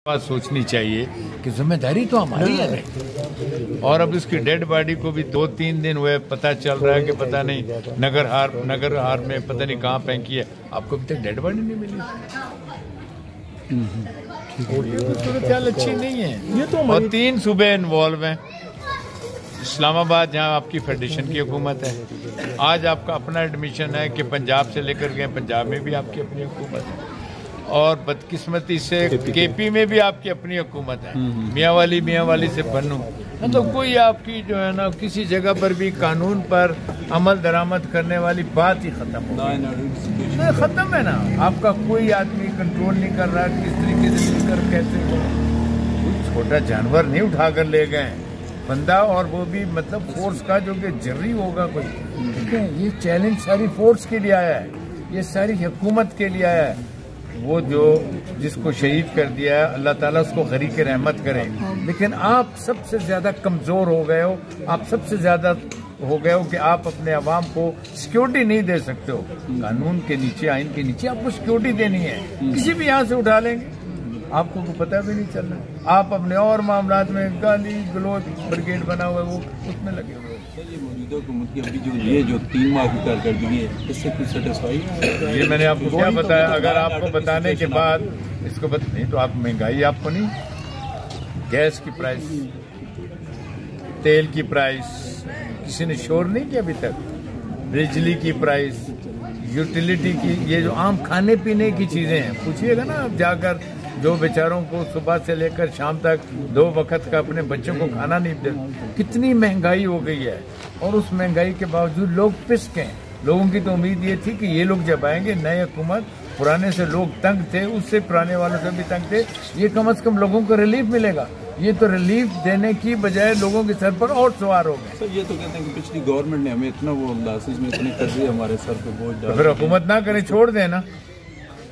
बात सोचनी चाहिए कि जिम्मेदारी तो हमारी है। और अब इसकी डेड बॉडी को भी 2-3 दिन हुए, पता चल रहा है कि पता नहीं नगर हार में पता नहीं कहाँ फेंकी है। आपको अभी तक डेड बॉडी नहीं मिली। सूरत हाल अच्छी नहीं है। और 3 सूबे इन्वॉल्व हैं। इस्लामाबाद जहाँ आपकी फेडरेशन की हुकूमत है, आज आपका अपना एडमिशन है कि पंजाब से लेकर गए, पंजाब में भी आपकी अपनी हुकूमत है, और बदकिस्मती से केपी में भी आपकी अपनी हुकूमत है। मियाँ वाली से पन्नू, तो कोई आपकी जो है ना किसी जगह पर भी कानून पर अमल दरामद करने वाली बात ही खत्म हो, खत्म है ना। आपका कोई आदमी कंट्रोल नहीं कर रहा किस तरीके से लेकर कैसे हो। कोई छोटा जानवर नहीं उठा कर ले गए बंदा, और वो भी मतलब फोर्स का जो कि जर्री होगा कोई। ठीक है, ये चैलेंज सारी फोर्स के लिए आया है, ये सारी हुकूमत के लिए आया है। वो जो जिसको शहीद कर दिया है, अल्लाह ताला उसको गरीक रहमत करे, लेकिन आप सबसे ज्यादा कमजोर हो गए हो। आप सबसे ज्यादा हो गए हो कि आप अपने अवाम को सिक्योरिटी नहीं दे सकते हो। कानून के नीचे, आइन के नीचे आपको सिक्योरिटी देनी है। किसी भी यहाँ से उठा लेंगे, आपको पता भी नहीं चल रहा। आप अपने और मामलात में गाली गलौज ब्रिगेड बना हुआ है, वो उसमें लगे हुए। ये मौजूदा हुकूमत की अभी जो 3 माह की कारकर्दगी है, इससे कुछ सेटिस्फाई है? ये मैंने आपको क्या बताया। अगर आपको बताने के बाद इसको नहीं तो आप महंगाई आपको नहीं, गैस की प्राइस, तेल की प्राइस किसी ने शोर नहीं किया अभी तक, बिजली की प्राइस, यूटिलिटी की, ये जो आम खाने पीने की चीजें हैं, पूछिएगा ना आप जाकर जो बेचारों को सुबह से लेकर शाम तक 2 वक्त का अपने बच्चों को खाना नहीं दे, कितनी महंगाई हो गई है। और उस महंगाई के बावजूद लोग पिस गए। लोगों की तो उम्मीद ये थी कि ये लोग जब आएंगे, नए हुकूमत, पुराने से लोग तंग थे, उससे पुराने वालों से भी तंग थे, ये कम से कम लोगों को रिलीफ मिलेगा। ये तो रिलीफ देने की बजाय लोगों के सर पर और सवार हो गए। सर ये तो कहते हैं कि पिछली गवर्नमेंट ने हमें इतना वो लॉसेज में इतने कर्जे हमारे सर पे बोझ डाला, फिर हुकूमत ना करे, छोड़ देना।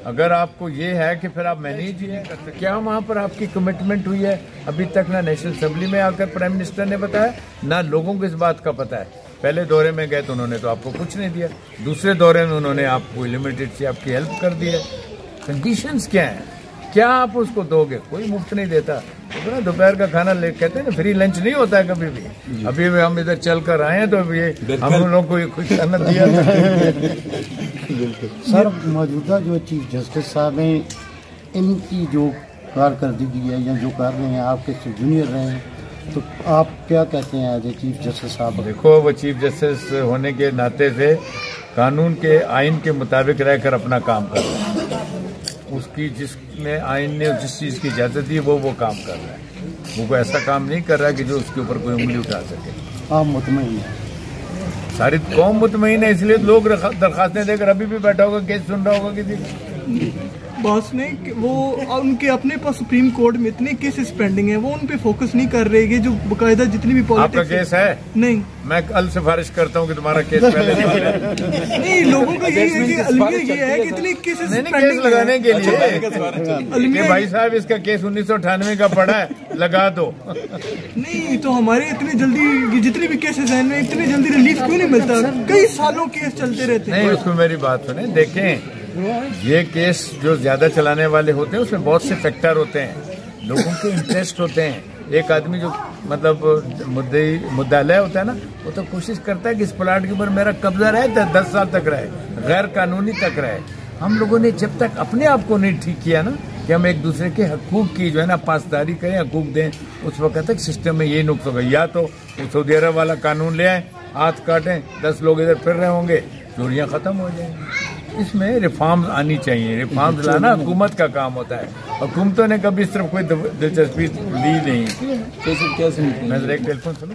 अगर आपको ये है कि फिर आप मैनेज ही नहीं करते, क्या वहाँ पर आपकी कमिटमेंट हुई है? अभी तक ना नेशनल असेंबली में आकर प्राइम मिनिस्टर ने बताया, ना लोगों को इस बात का पता है। पहले दौरे में गए तो उन्होंने तो आपको कुछ नहीं दिया, दूसरे दौरे में उन्होंने आपको लिमिटेड से आपकी हेल्प कर दी है। कंडीशंस क्या हैं, क्या आप उसको दोगे? कोई मुफ्त नहीं देता। तो दोपहर का खाना ले कहते हैं ना, फ्री लंच नहीं होता है कभी भी। अभी भी हम इधर चल कर आए हैं तो ये हम लोगों को कुछ खाना दिया था। सर मौजूदा जो चीफ जस्टिस साहब हैं, इनकी जो कारकर्दगी है या जो कर रहे हैं, आपके से जूनियर रहे हैं, तो आप क्या कहते हैं एज ए चीफ जस्टिस साहब? देखो, वो चीफ जस्टिस होने के नाते से कानून के, आइन के मुताबिक रहकर अपना काम कर रहे हैं। उसकी जिसने आइन ने जिस चीज की इजाजत दी वो काम कर रहा है। वो कोई ऐसा काम नहीं कर रहा कि जो उसके ऊपर कोई उंगली उठा सके। आप मुतमईन हैं? सारी कौम मुतमईन है, इसलिए लोग दरखास्तें देकर अभी भी बैठा होगा, केस सुन रहा होगा किसी बॉस ने। वो उनके अपने पास सुप्रीम कोर्ट में इतने केसेस पेंडिंग हैं, वो उन पे फोकस नहीं कर रहे हैं। जो बकायदा जितनी भी आपका केस है नहीं, मैं कल सिफारिश करता हूँ कि तुम्हारा केस पहले नहीं, लोगों का यही है कि अलमिया ये है कि इतने केसेस केस लगाने के लिए भाई साहब इसका केस 1998 का पड़ा है, लगा दो। नहीं तो हमारे इतने जल्दी जितने भी केसेस हैं इनमें इतनी जल्दी रिलीफ क्यों नहीं मिलता? कई सालों केस चलते रहते हैं। नहीं, उसको मेरी बात सुने, देखें, ये केस जो ज्यादा चलाने वाले होते हैं उसमें बहुत से फैक्टर होते हैं, लोगों के इंटरेस्ट होते हैं। एक आदमी जो मतलब मुद्दालय होता है ना, वो तो कोशिश करता है कि इस प्लाट के ऊपर मेरा कब्जा रहे, 10 साल तक रहे, गैर कानूनी तक रहे। हम लोगों ने जब तक अपने आप को नहीं ठीक किया ना कि हम एक दूसरे के हकूक की जो है ना पासदारी करें, हकूक दें, उस वक्त तक सिस्टम में यही नुक्स होगा। या तो सऊदी अरब वाला कानून ले आए, हाथ काटें, 10 लोग इधर फिर रहे होंगे, चोरियां खत्म हो जाएंगी। इसमें रिफॉर्म्स आनी चाहिए। रिफॉर्म्स लाना हुकूमत का काम होता है। हुकूमतों ने कभी इस तरफ कोई दिलचस्पी ली नहीं। तो क्या मैं एक टेलीफोन सुनूं?